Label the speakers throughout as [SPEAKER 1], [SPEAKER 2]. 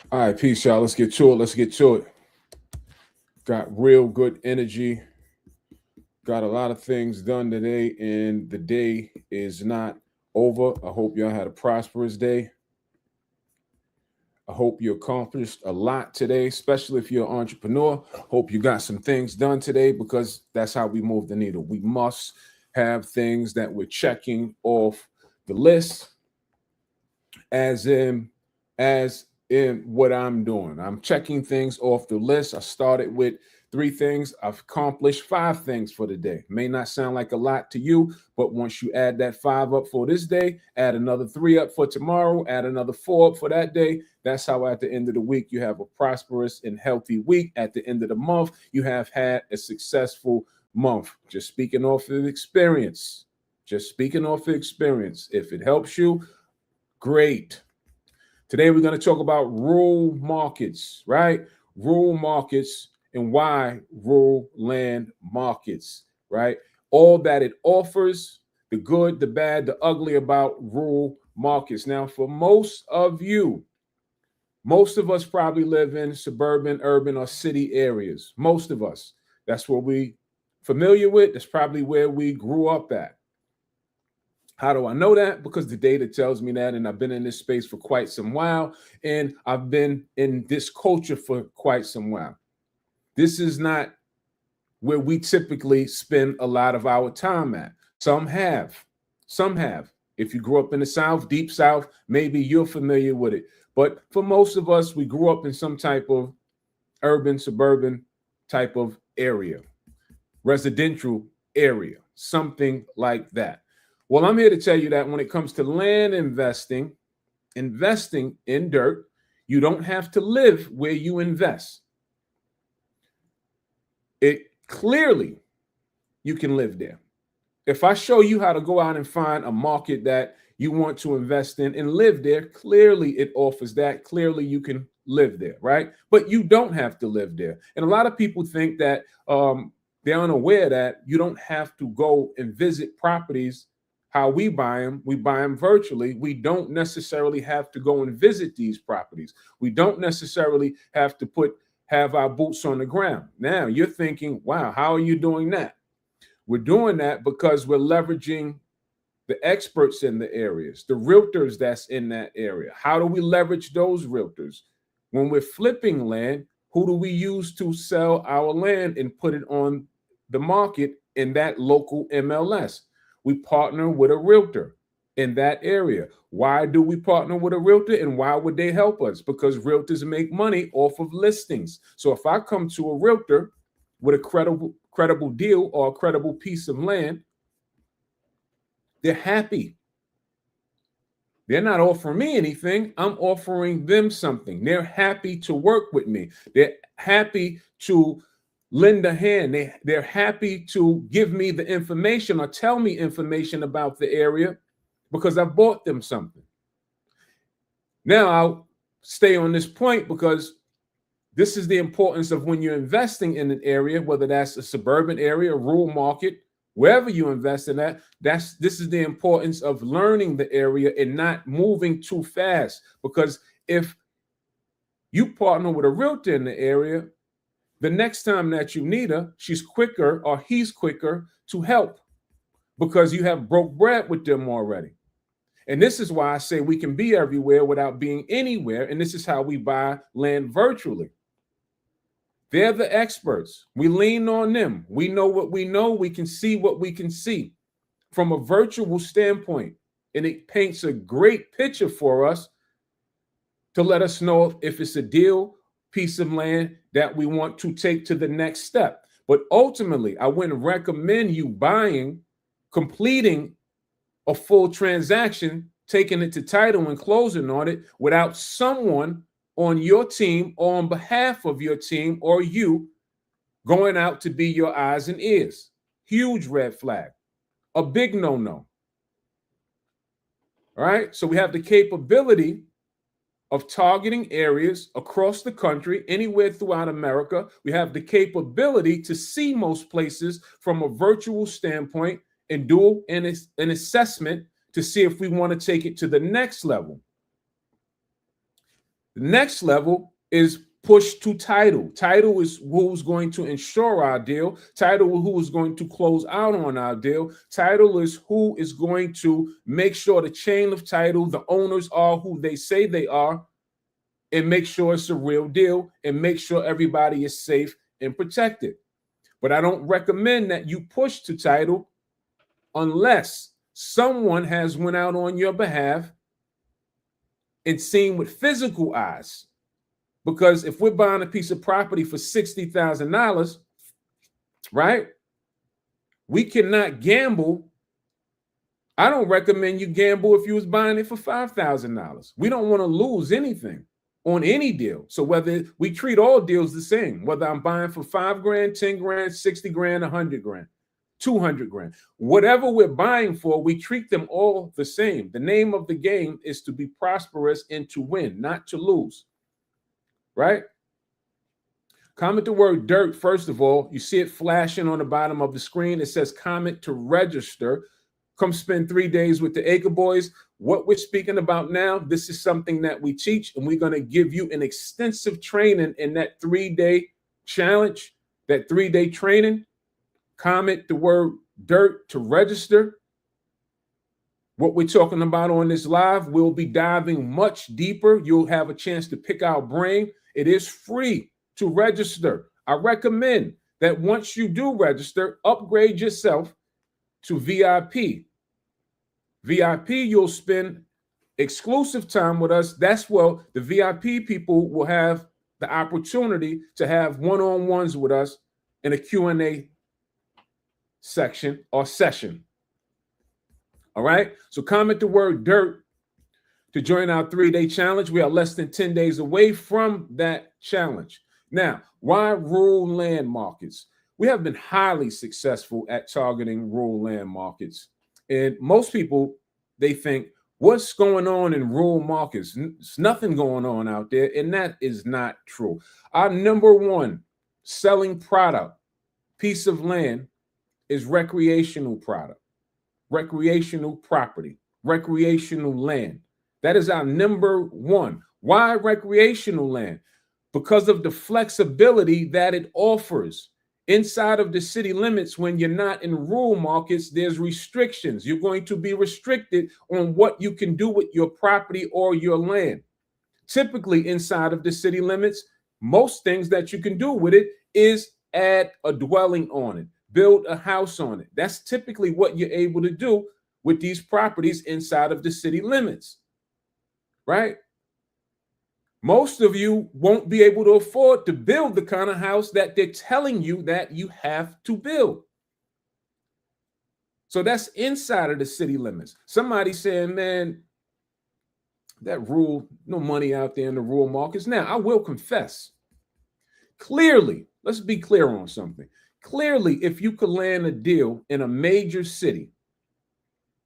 [SPEAKER 1] All right, peace, y'all. Let's get to it. Let's get to it. Got real good energy. Got a lot of things done today, and the day is not over. I hope y'all had a prosperous day. I hope you accomplished a lot today, especially if you're an entrepreneur. Hope you got some things done today because that's how we move the needle. We must have things that we're checking off the list as in what I'm doing. I'm checking things off the list. I started with 3 things. I've accomplished 5 things for the day. May not sound like a lot to you, but once you add that 5 up for this day, add another 3 up for tomorrow, add another 4 up for that day. That's how at the end of the week you have a prosperous and healthy week. At the end of the month, you have had a successful month. Just speaking off of experience. Just speaking off of experience. If it helps you, great. Today, we're going to talk about rural markets, right? Rural markets and why rural land markets, right? All that it offers, the good, the bad, the ugly about rural markets. Now, for most of you, most of us probably live in suburban, urban, or city areas. Most of us. That's what we familiar with. That's probably where we grew up at. How do I know that? Because the data tells me that, and I've been in this space for quite some while, and I've been in this culture for quite some while. This is not where we typically spend a lot of our time at. Some have. Some have. If you grew up in the South, deep South, maybe you're familiar with it. But for most of us, we grew up in some type of urban, suburban type of area, residential area, something like that. Well, I'm here to tell you that when it comes to land investing, investing in dirt, you don't have to live where you invest. It clearly you can live there. If I show you how to go out and find a market that you want to invest in and live there, clearly it offers that. Clearly you can live there, right? But you don't have to live there. And a lot of people think that they're unaware that you don't have to go and visit properties how we buy them. We buy them virtually. We don't necessarily have to go and visit these properties. We don't necessarily have to have our boots on the ground. Now you're thinking, wow, how are you doing that? We're doing that because we're leveraging the experts in the areas, the realtors that's in that area. How do we leverage those realtors? When we're flipping land, who do we use to sell our land and put it on the market in that local MLS? We partner with a realtor in that area. Why do we partner with a realtor and why would they help us? Because realtors make money off of listings. So if I come to a realtor with a credible deal or a credible piece of land, they're happy. They're not offering me anything. I'm offering them something. They're happy to work with me. They're happy to lend a hand. They're happy to give me the information or tell me information about the area because I bought them something. Now I'll stay on this point because this is the importance of when you're investing in an area, whether that's a suburban area, a rural market, wherever you invest in that, this is the importance of learning the area and not moving too fast. Because if you partner with a realtor in the area, the next time that you need her, she's quicker or he's quicker to help because you have broke bread with them already. And this is why I say we can be everywhere without being anywhere. And this is how we buy land virtually. They're the experts. We lean on them. We know what we know. We can see what we can see from a virtual standpoint. And it paints a great picture for us to let us know if it's a deal, piece of land that we want to take to the next step. But ultimately, I wouldn't recommend you completing a full transaction, taking it to title and closing on it without someone on your team or on behalf of your team or you going out to be your eyes and ears. Huge red flag. A big no-no. All right. So we have the capability of targeting areas across the country, anywhere throughout America. We have the capability to see most places from a virtual standpoint and do an assessment to see if we want to take it to the next level. The next level is push to title. Title is who's going to insure our deal. Title is who is going to close out on our deal. Title is who is going to make sure the chain of title, the owners are who they say they are, and make sure it's a real deal and make sure everybody is safe and protected. But I don't recommend that you push to title unless someone has went out on your behalf and seen with physical eyes. Because if we're buying a piece of property for $60,000, right, we cannot gamble. I don't recommend you gamble if you was buying it for $5,000. We don't want to lose anything on any deal. So whether we treat all deals the same, whether I'm buying for $5 grand, 10 grand, 60 grand, 100 grand, 200 grand, whatever we're buying for, we treat them all the same. The name of the game is to be prosperous and to win, not to lose. Right? Comment the word dirt. First of all, you see it flashing on the bottom of the screen. It says comment to register. Come spend 3 days with the Acre Boys. What we're speaking about now, this is something that we teach, and we're going to give you an extensive training in that 3-day challenge, that 3-day training. Comment the word dirt to register. What we're talking about on this live, we'll be diving much deeper. You'll have a chance to pick our brain. It is free to register. I recommend that once you do register, upgrade yourself to VIP. VIP, you'll spend exclusive time with us. That's well, the VIP people will have the opportunity to have one-on-ones with us in a Q&A section or session. All right? So comment the word dirt to join our 3-day challenge. We are less than 10 days away from that challenge. Now, why rural land markets? We have been highly successful at targeting rural land markets. And most people, they think, what's going on in rural markets? There's nothing going on out there. And that is not true. Our number one selling product, piece of land, is recreational product, recreational property, recreational land. That is our number one. Why recreational land? Because of the flexibility that it offers. Inside of the city limits, when you're not in rural markets, there's restrictions. You're going to be restricted on what you can do with your property or your land. Typically, inside of the city limits, most things that you can do with it is add a dwelling on it, build a house on it. That's typically what you're able to do with these properties inside of the city limits, right? Most of you won't be able to afford to build the kind of house that they're telling you that you have to build. So that's inside of the city limits. Somebody saying, man, that rural, no money out there in the rural markets. Now, I will confess, clearly, let's be clear on something. Clearly, if you could land a deal in a major city,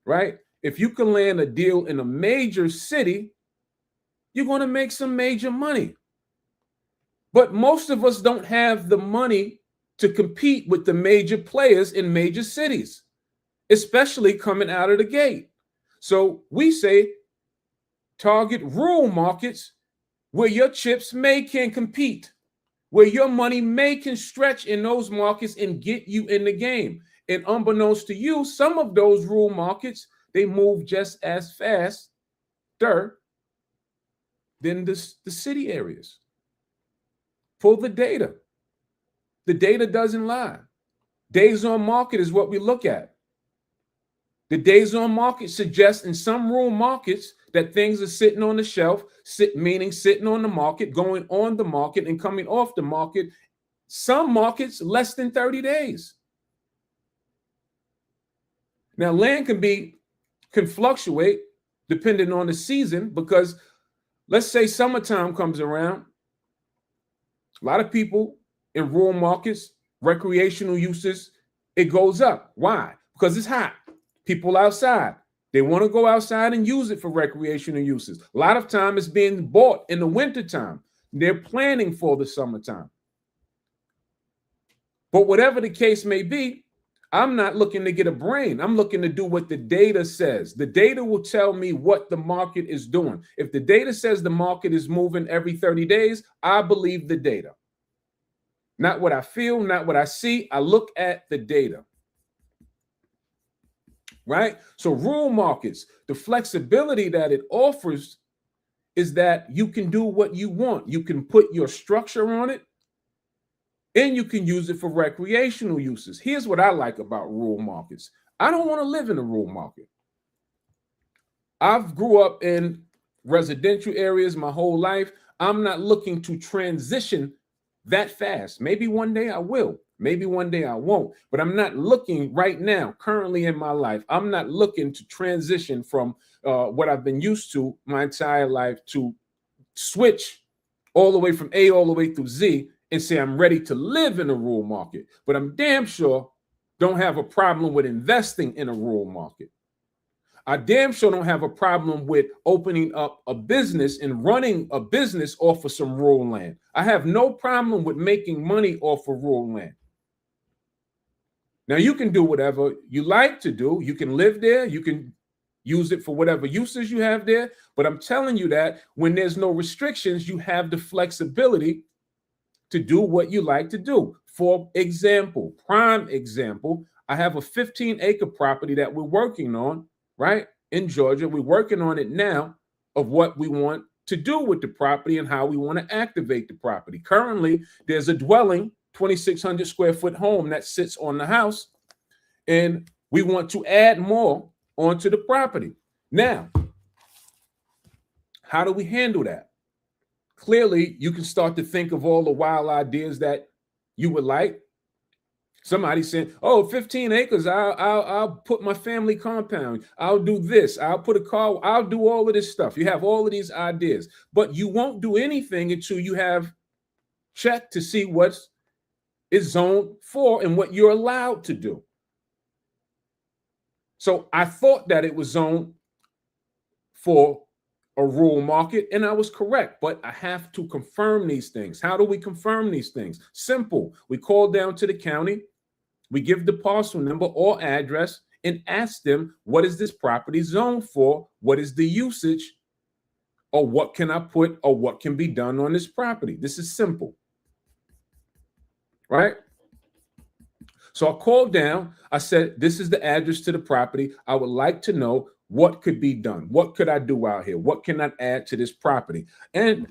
[SPEAKER 1] right? If you can land a deal in a major city, you're going to make some major money. But most of us don't have the money to compete with the major players in major cities, especially coming out of the gate. So we say target rural markets where your chips can compete, where your money can stretch in those markets and get you in the game. And unbeknownst to you, some of those rural markets, they move just as fast than the city areas. Pull the data. The data doesn't lie. Days on market is what we look at. The days on market suggests in some rural markets that things are sitting on the shelf, meaning sitting on the market, going on the market and coming off the market. Some markets less than 30 days. Now, land can fluctuate depending on the season, because let's say summertime comes around. A lot of people in rural markets, recreational uses, it goes up. Why? Because it's hot. People outside, they want to go outside and use it for recreational uses. A lot of time it's being bought in the wintertime. They're planning for the summertime. But whatever the case may be, I'm not looking to get a brain. I'm looking to do what the data says. The data will tell me what the market is doing. If the data says the market is moving every 30 days, I believe the data. Not what I feel, not what I see. I look at the data. Right? So rural markets, the flexibility that it offers is that you can do what you want. You can put your structure on it and you can use it for recreational uses. Here's what I like about rural markets. I don't want to live in a rural market. I've grew up in residential areas my whole life. I'm not looking to transition that fast. Maybe one day I will. Maybe one day I won't. But I'm not looking right now, currently in my life, I'm not looking to transition from what I've been used to my entire life to switch all the way from A all the way through Z and say I'm ready to live in a rural market. But I'm damn sure don't have a problem with investing in a rural market. I damn sure don't have a problem with opening up a business and running a business off of some rural land. I have no problem with making money off of rural land. Now, you can do whatever you like to do. You can live there. You can use it for whatever uses you have there. But I'm telling you that when there's no restrictions, you have the flexibility to do what you like to do. For example, prime example, I have a 15-acre property that we're working on, right, in Georgia. We're working on it now of what we want to do with the property and how we want to activate the property. Currently, there's a dwelling, 2,600 square foot home that sits on the house, and we want to add more onto the property. Now, how do we handle that? Clearly, you can start to think of all the wild ideas that you would like. Somebody said, oh, 15 acres, I'll put my family compound. I'll do this. I'll put a car. I'll do all of this stuff. You have all of these ideas, but you won't do anything until you have checked to see what is zoned for and what you're allowed to do. So I thought that it was zoned for a rural market, and I was correct, but I have to confirm these things. How do we confirm these things? Simple. We call down to the county, we give the parcel number or address and ask them, what is this property zoned for? What is the usage? Or what can I put or what can be done on this property? This is simple, right? So I called down, I said, this is the address to the property. I would like to know what could be done. What could I do out here? What can I add to this property? And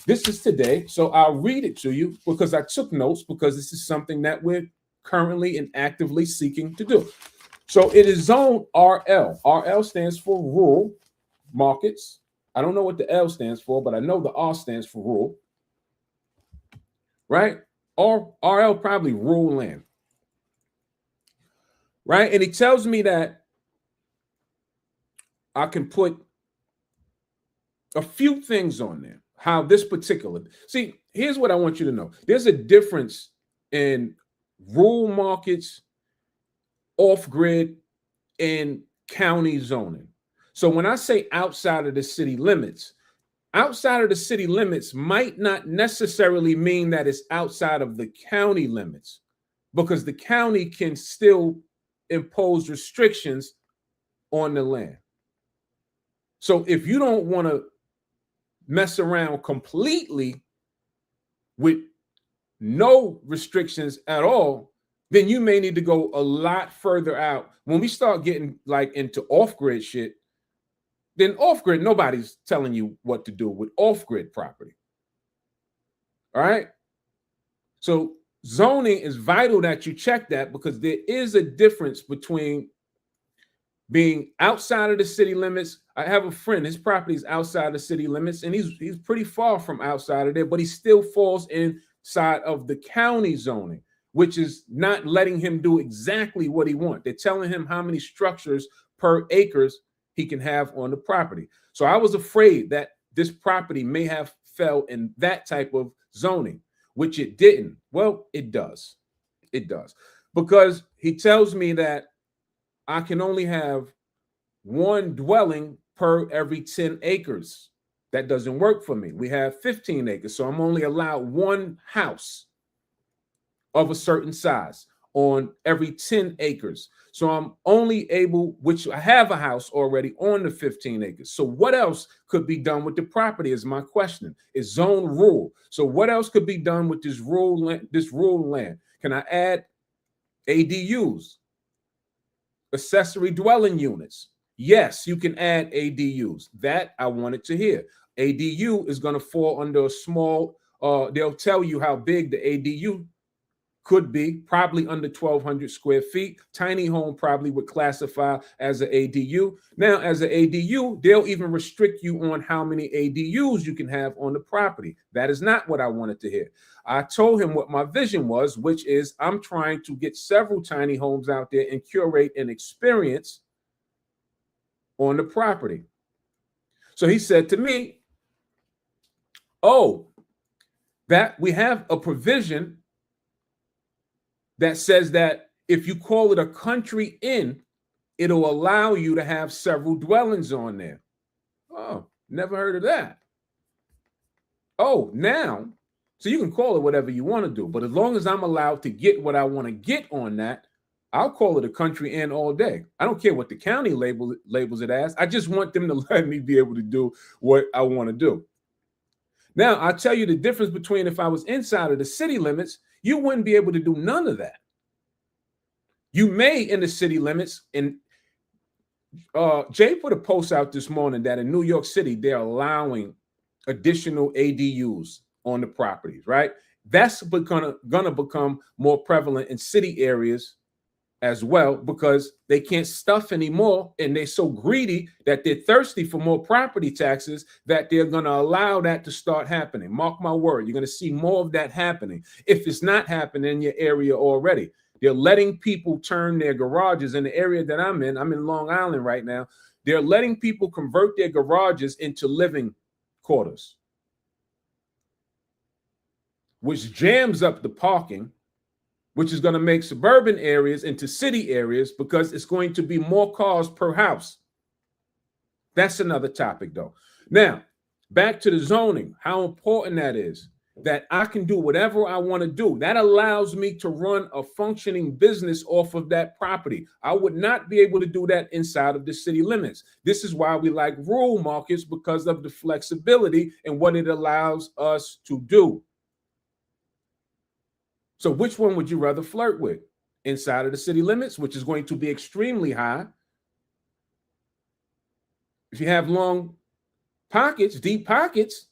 [SPEAKER 1] this is today, so I'll read it to you because I took notes because this is something that we're currently and actively seeking to do. So it is zone RL. RL stands for rural markets. I don't know what the L stands for, but I know the R stands for rural, right? Or RL probably rural land, right? And it tells me that I can put a few things on there. How this particular, see, here's what I want you to know. There's a difference in rural markets, off-grid, and county zoning. So when I say outside of the city limits might not necessarily mean that it's outside of the county limits, because the county can still impose restrictions on the land. So if you don't want to mess around completely with no restrictions at all, then you may need to go a lot further out. When we start getting like into off-grid shit, then off-grid, nobody's telling you what to do with off-grid property. All right. So zoning is vital that you check that, because there is a difference between being outside of the city limits. I have a friend, his property is outside the city limits, and he's pretty far from outside of there, but he still falls inside of the county zoning, which is not letting him do exactly what he wants. They're telling him how many structures per acres he can have on the property. So I was afraid that this property may have fell in that type of zoning, which it didn't. Well, it does. It does. Because he tells me that I can only have one dwelling per every 10 acres. That doesn't work for me. We have 15 acres, so I'm only allowed one house of a certain size. on every 10 acres. So I'm only able, which I have a house already on the 15 acres. So what else could be done with the property is my question. It's zone rural. So what else could be done with this rural land? Can I add ADUs, accessory dwelling units? Yes, you can add ADUs. That I wanted to hear. ADU is going to fall under a small, they'll tell you how big the ADU could be, probably under 1,200 square feet. Tiny home probably would classify as an ADU. Now, as an ADU, they'll even restrict you on how many ADUs you can have on the property. That is not what I wanted to hear. I told him what my vision was, which is I'm trying to get several tiny homes out there and curate an experience on the property. So he said to me, oh, that we have a provision that says that if you call it a country inn, it'll allow you to have several dwellings on there. Oh, never heard of that. Oh, now, so you can call it whatever you want to do, but as long as I'm allowed to get what I want to get on that, I'll call it a country inn all day. I don't care what the county labels it as. I just want them to let me be able to do what I want to do. Now, I'll tell you the difference between if I was inside of the city limits, you wouldn't be able to do none of that. You may in the city limits, and Jay put a post out this morning that in New York City, they're allowing additional ADUs on the properties, right? That's gonna become more prevalent in city areas as well, because they can't stuff anymore, and they're so greedy that they're thirsty for more property taxes that they're going to allow that to start happening. Mark my word, you're going to see more of that happening if it's not happening in your area already. They're letting people turn their garages in the area that I'm in Long Island right now. They're letting people convert their garages into living quarters, which jams up the parking, which is going to make suburban areas into city areas because it's going to be more cars per house. That's another topic, though. Now, back to the zoning, how important that is, that I can do whatever I want to do. That allows me to run a functioning business off of that property. I would not be able to do that inside of the city limits. This is why we like rural markets, because of the flexibility and what it allows us to do. So which one would you rather flirt with? Inside of the city limits, which is going to be extremely high. If you have long pockets, deep pockets,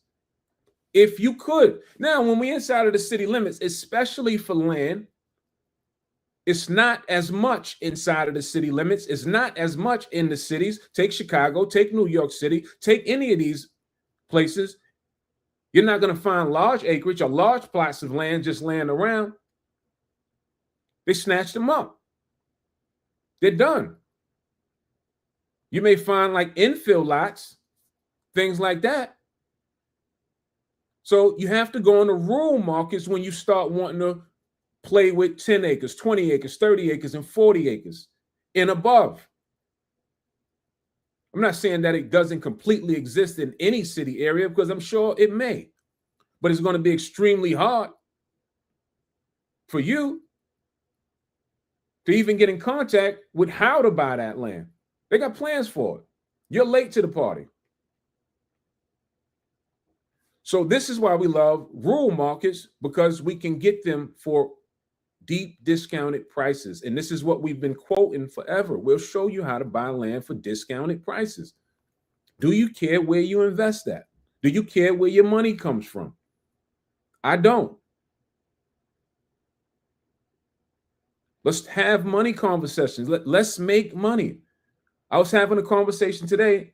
[SPEAKER 1] if you could. Now, when we're inside of the city limits, especially for land, it's not as much inside of the city limits. It's not as much in the cities. Take Chicago, take New York City, take any of these places. You're not going to find large acreage or large plots of land just laying around. They snatched them up. They're done. You may find like infill lots, things like that. So you have to go in the rural markets when you start wanting to play with 10 acres, 20 acres, 30 acres, and 40 acres and above. I'm not saying that it doesn't completely exist in any city area, because I'm sure it may, but it's going to be extremely hard for you to even get in contact with how to buy that land. They got plans for it. You're late to the party. So this is why we love rural markets, because we can get them for deep discounted prices. And this is what we've been quoting forever. We'll show you how to buy land for discounted prices. Do you care where you invest at? Do you care where your money comes from? I don't. Let's have money conversations. Let's make money. I was having a conversation today,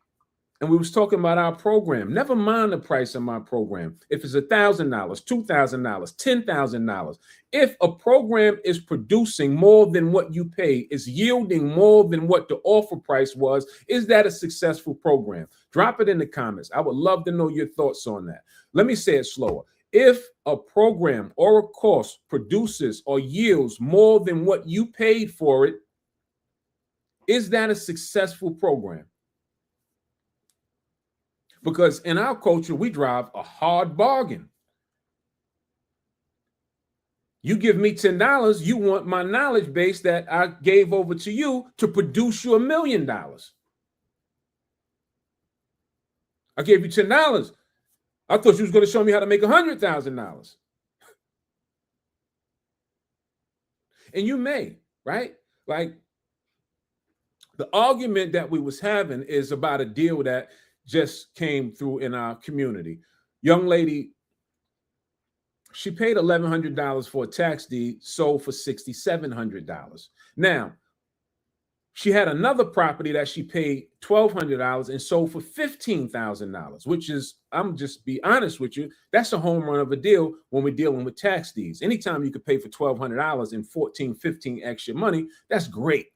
[SPEAKER 1] and we was talking about our program. Never mind the price of my program. If it's $1,000, $2,000, $10,000, if a program is producing more than what you pay, is yielding more than what the offer price was, is that a successful program? Drop it in the comments. I would love to know your thoughts on that. Let me say it slower. If a program or a course produces or yields more than what you paid for it, is that a successful program? Because in our culture, we drive a hard bargain. You give me $10, you want my knowledge base that I gave over to you to produce you $1 million. I gave you $10. I thought you was going to show me how to make $100,000. And you may, right? Like, the argument that we was having is about a deal that just came through in our community. Young lady, she paid $1,100 for a tax deed, sold for $6,700. Now, she had another property that she paid $1,200 and sold for $15,000, which is, I'm just be honest with you, that's a home run of a deal when we're dealing with tax deeds. Anytime you could pay for $1,200 and 14, 15 extra money, that's great.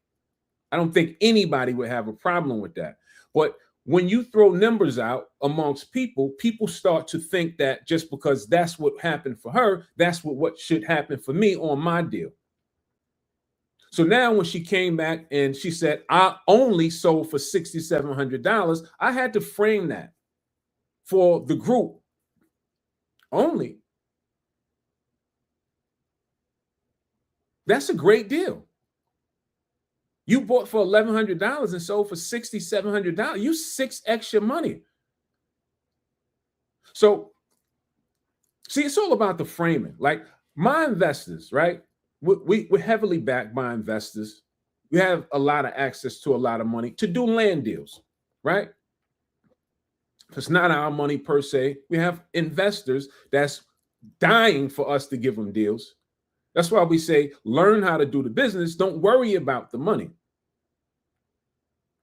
[SPEAKER 1] I don't think anybody would have a problem with that. But when you throw numbers out amongst people, people start to think that just because that's what happened for her, that's what should happen for me on my deal. So now when she came back and she said, I only sold for $6,700, I had to frame that for the group only. That's a great deal. You bought for $1,100 and sold for $6,700. You 6 extra money. So, see, it's all about the framing. Like, my investors, right? We're heavily backed by investors. We have a lot of access to a lot of money to do land deals, right? It's not our money per se. We have investors that's dying for us to give them deals. That's why we say, learn how to do the business. Don't worry about the money.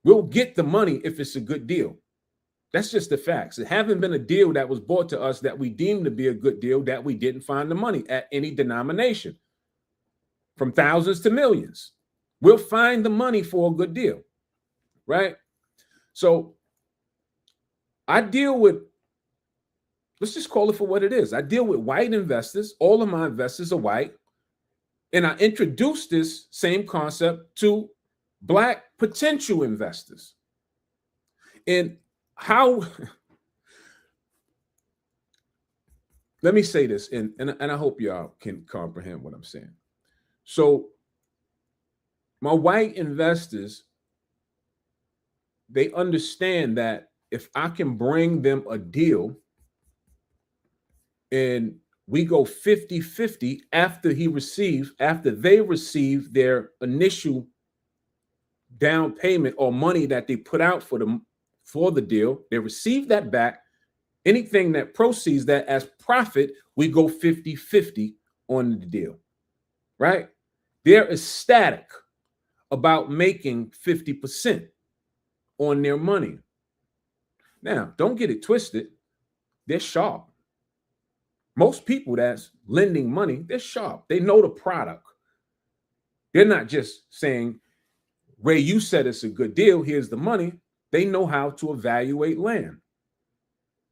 [SPEAKER 1] We'll get the money if it's a good deal. That's just the facts. It haven't been a deal that was brought to us that we deemed to be a good deal that we didn't find the money at any denomination, from thousands to millions. We'll find the money for a good deal, right? So I deal with, let's just call it for what it is. I deal with white investors. All of my investors are white. And I introduced this same concept to Black potential investors. And how, let me say this, and I hope y'all can comprehend what I'm saying. So my white investors, they understand that if I can bring them a deal and we go 50-50 after they receive their initial down payment or money that they put out for the deal, they receive that back. Anything that proceeds that as profit, we go 50-50 on the deal, right? They're ecstatic about making 50% on their money. Now, don't get it twisted. They're sharp. Most people that's lending money, they're sharp. They know the product. They're not just saying, Ray, you said it's a good deal. Here's the money. They know how to evaluate land.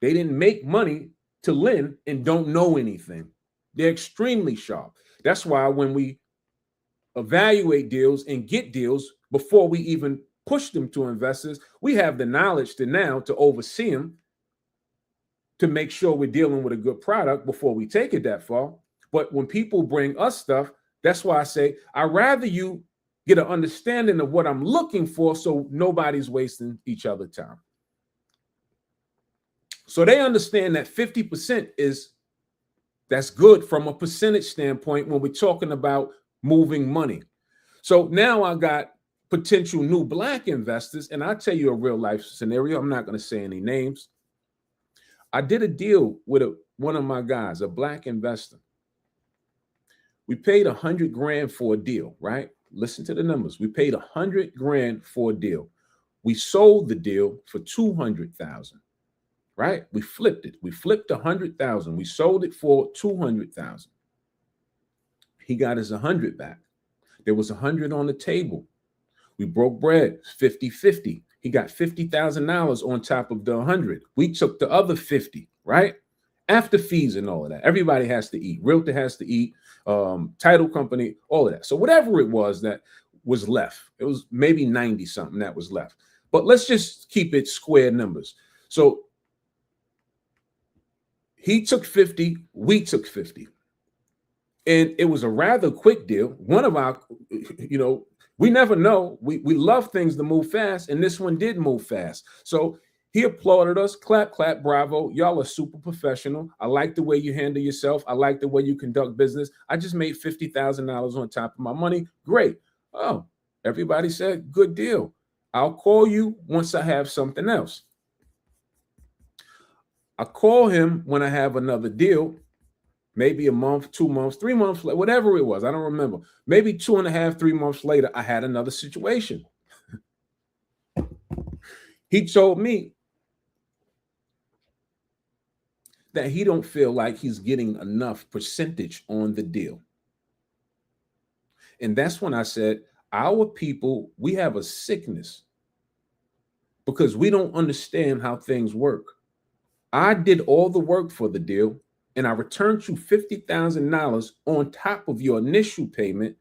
[SPEAKER 1] They didn't make money to lend and don't know anything. They're extremely sharp. That's why when we evaluate deals and get deals before we even push them to investors, we have the knowledge to oversee them, to make sure we're dealing with a good product before we take it that far. But when people bring us stuff, that's why I say, I'd rather you get an understanding of what I'm looking for so nobody's wasting each other's time. So they understand that 50% that's good from a percentage standpoint when we're talking about moving money. So now I got potential new Black investors, and I'll tell you a real life scenario. I'm not going to say any names. I did a deal with one of my guys, a Black investor. We paid $100,000 for a deal, right? Listen to the numbers. We paid $100,000 for a deal. We sold the deal for $200,000, right? We flipped it. We flipped $100,000. We sold it for $200,000. He got his $100,000 back. There was $100,000 on the table. We broke bread, 50-50. He got $50,000 on top of the $100,000. We took the other $50,000, right? After fees and all of that. Everybody has to eat. Realtor has to eat. Title company, all of that. So whatever it was that was left, it was maybe 90 something that was left. But let's just keep it square numbers. So he took 50, we took 50. And it was a rather quick deal. One of our, we never know. We love things to move fast, and this one did move fast. So he applauded us. Clap, clap, bravo. Y'all are super professional. I like the way you handle yourself. I like the way you conduct business. I just made $50,000 on top of my money. Great. Oh, everybody said, good deal. I'll call you once I have something else. I call him when I have another deal, maybe a month, 2 months, 3 months, whatever it was. I don't remember. Maybe 2.5, 3 months later, I had another situation. He told me that he don't feel like he's getting enough percentage on the deal. And that's when I said, our people, we have a sickness because we don't understand how things work. I did all the work for the deal, and I returned you $50,000 on top of your initial payment.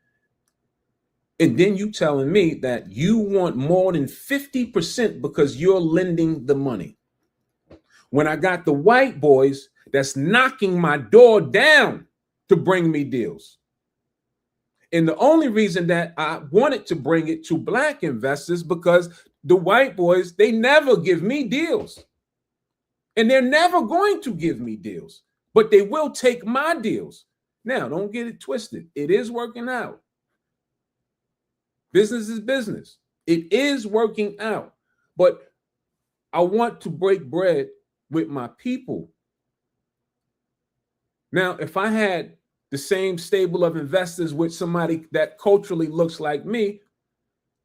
[SPEAKER 1] And then you telling me that you want more than 50% because you're lending the money. When I got the white boys that's knocking my door down to bring me deals. And the only reason that I wanted to bring it to black investors because the white boys, they never give me deals. And they're never going to give me deals, but they will take my deals. Now, don't get it twisted. It is working out. Business is business. It is working out. But I want to break bread with my people. Now, if I had the same stable of investors with somebody that culturally looks like me,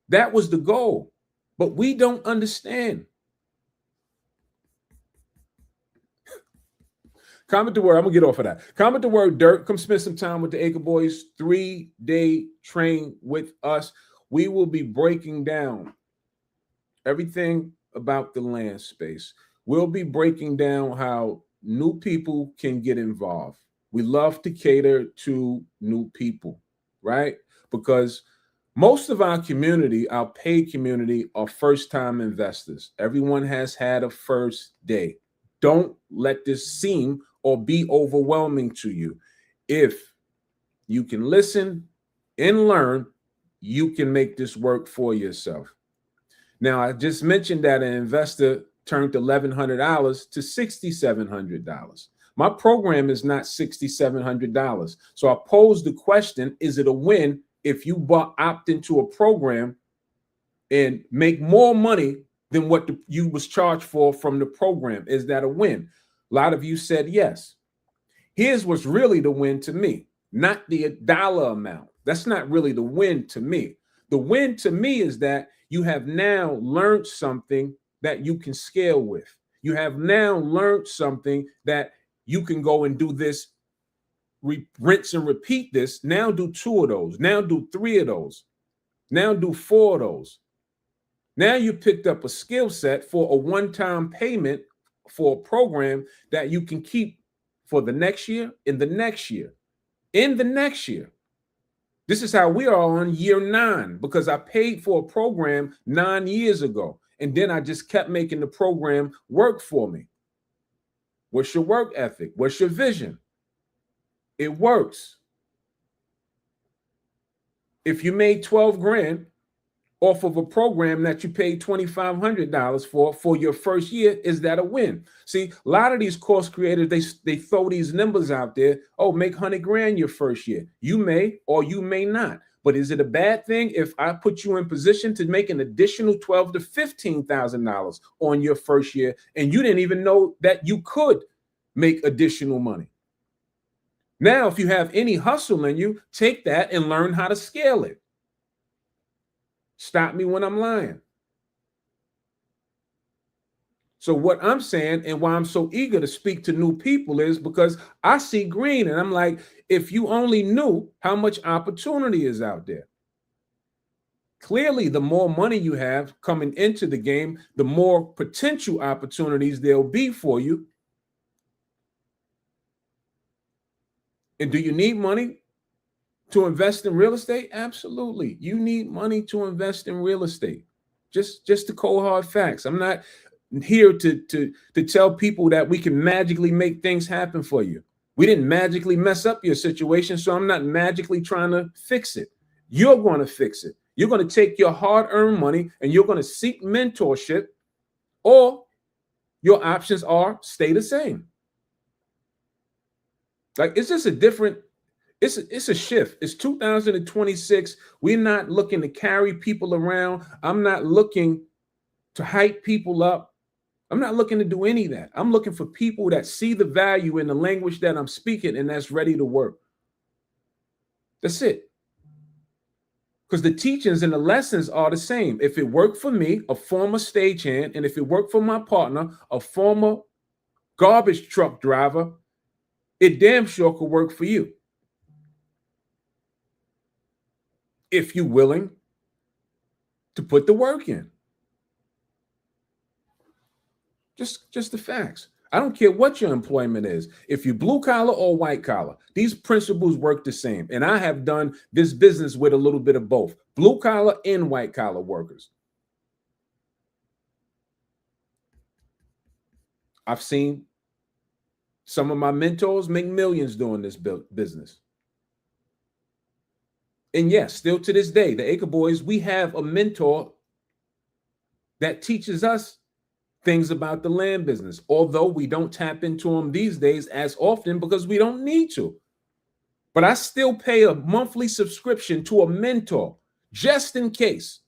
[SPEAKER 1] that was the goal. But we don't understand. Comment the word. I'm going to get off of that. Comment the word dirt. Come spend some time with the Acre Boys. 3-day train with us. We will be breaking down everything about the land space. We'll be breaking down how new people can get involved. We love to cater to new people, right? Because most of our community, our paid community, are first-time investors. Everyone has had a first day. Don't let this seem or be overwhelming to you. If you can listen and learn, you can make this work for yourself. Now, I just mentioned that an investor turned $1,100 to $6,700. My program is not $6,700. So I posed the question, is it a win if you opt into a program and make more money than what you was charged for from the program? Is that a win? A lot of you said yes. Here's what's really the win to me, not the dollar amount. That's not really the win to me. The win to me is that you have now learned something that you can scale with. You have now learned something that you can go and do this, rinse and repeat this. Now do 2 of those. Now do 3 of those. Now do 4 of those. Now you picked up a skill set for a one-time payment for a program that you can keep for the next year, in the next year, in the next year. This is how we are on year 9 because I paid for a program 9 years ago. And then I just kept making the program work for me. What's your work ethic? What's your vision? It works. If you made 12 grand off of a program that you paid $2,500 for your first year, is that a win? See, a lot of these course creators, they throw these numbers out there. Oh, make 100 grand your first year. You may or you may not. But is it a bad thing if I put you in position to make an additional $12,000 to $15,000 on your first year and you didn't even know that you could make additional money? Now, if you have any hustle in you, take that and learn how to scale it. Stop me when I'm lying. So what I'm saying and why I'm so eager to speak to new people is because I see green and I'm like, if you only knew how much opportunity is out there. Clearly, the more money you have coming into the game, the more potential opportunities there'll be for you. And do you need money to invest in real estate? Absolutely. You need money to invest in real estate. Just the cold hard facts. I'm not here to tell people that we can magically make things happen for you. We didn't magically mess up your situation, so I'm not magically trying to fix it. You're going to fix it. You're going to take your hard-earned money and you're going to seek mentorship, or your options are stay the same. Like, it's just a different, it's a shift. It's 2026. We're not looking to carry people around. I'm not looking to hype people up. I'm not looking to do any of that. I'm looking for people that see the value in the language that I'm speaking and that's ready to work. That's it. Because the teachings and the lessons are the same. If it worked for me, a former stagehand, and if it worked for my partner, a former garbage truck driver, it damn sure could work for you. If you're willing to put the work in. Just the facts. I don't care what your employment is. If you're blue collar or white collar, these principles work the same. And I have done this business with a little bit of both, blue collar and white collar workers. I've seen some of my mentors make millions doing this business. And yes, still to this day, the Acre Boys, we have a mentor that teaches us things about the land business, although we don't tap into them these days as often because we don't need to. But I still pay a monthly subscription to a mentor just in case.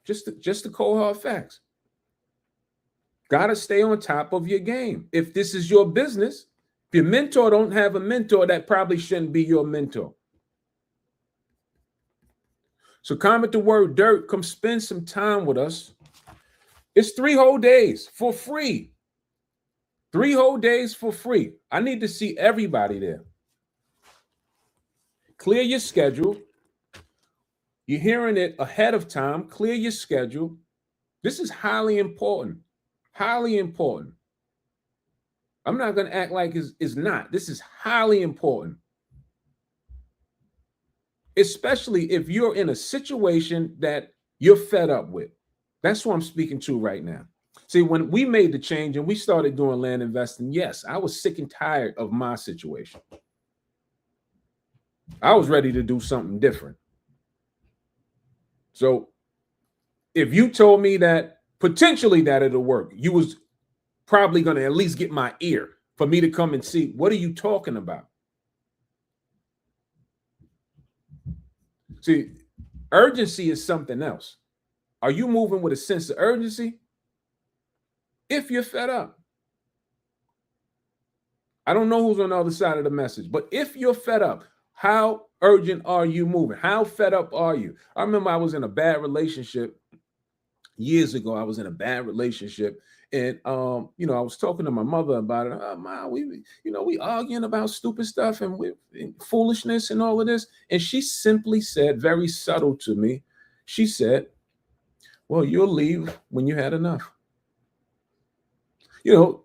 [SPEAKER 1] Just the cold hard facts. Gotta stay on top of your game. If this is your business, if your mentor don't have a mentor, that probably shouldn't be your mentor. So comment the word dirt. Come spend some time with us. It's 3 whole days for free. 3 whole days for free. I need to see everybody there. Clear your schedule. You're hearing it ahead of time. Clear your schedule. This is highly important. Highly important. I'm not going to act like it's not. This is highly important. Especially if you're in a situation that you're fed up with. That's what I'm speaking to right now. See, when we made the change and we started doing land investing, yes, I was sick and tired of my situation. I was ready to do something different. So if you told me that potentially that it'll work, you was probably going to at least get my ear for me to come and see, what are you talking about? See, urgency is something else. Are you moving with a sense of urgency? If you're fed up. I don't know who's on the other side of the message, but if you're fed up, how urgent are you moving? How fed up are you? I remember I was in a bad relationship years ago. I was in a bad relationship. And, I was talking to my mother about it. Oh, Ma, we arguing about stupid stuff and foolishness and all of this. And she simply said, very subtle to me, she said, well, you'll leave when you had enough.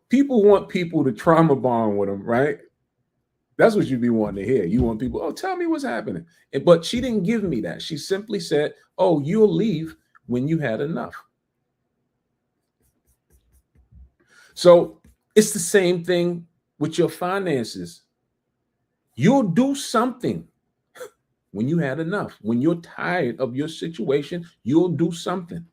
[SPEAKER 1] People want people to trauma bond with them, right? That's what you be wanting to hear. You want people, oh, tell me what's happening. But she didn't give me that. She simply said, oh, you'll leave when you had enough. So it's the same thing with your finances. You'll do something when you had enough. When you're tired of your situation, you'll do something.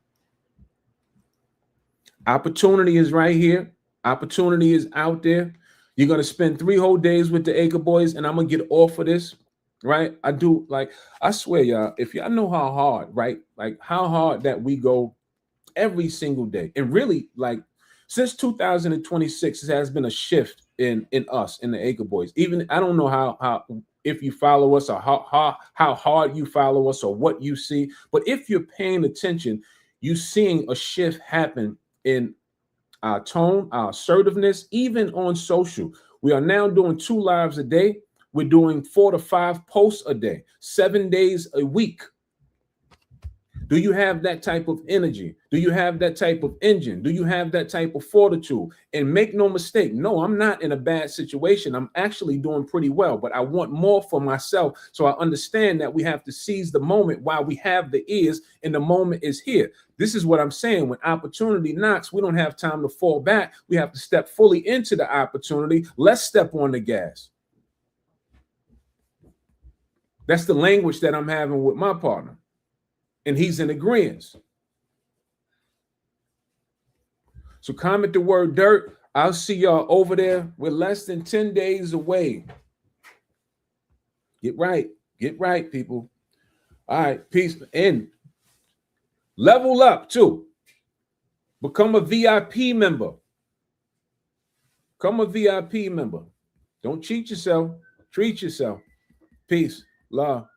[SPEAKER 1] Opportunity is right here. Opportunity is out there. You're going to spend 3 whole days with the Acre Boys, and I'm going to get off of this, right? I swear, y'all, if y'all know how hard, right? Like how hard that we go every single day. And really, like, since 2026, there has been a shift in us, in the Acre Boys. Even I don't know how if you follow us or how hard you follow us or what you see, but if you're paying attention, you're seeing a shift happen in our tone, our assertiveness, even on social. We are now doing 2 lives a day. We're doing 4 to 5 posts a day, 7 days a week. Do you have that type of energy? Do you have that type of engine? Do you have that type of fortitude? And make no mistake, no, I'm not in a bad situation. I'm actually doing pretty well, but I want more for myself. So I understand that we have to seize the moment while we have the ears, and the moment is here. This is what I'm saying. When opportunity knocks, we don't have time to fall back. We have to step fully into the opportunity. Let's step on the gas. That's the language that I'm having with my partner. And he's in agreement. So comment the word dirt. I'll see y'all over there. We're less than 10 days away. Get right, people. All right, peace. And level up too. Become a VIP member. Become a VIP member. Don't cheat yourself. Treat yourself. Peace. Love.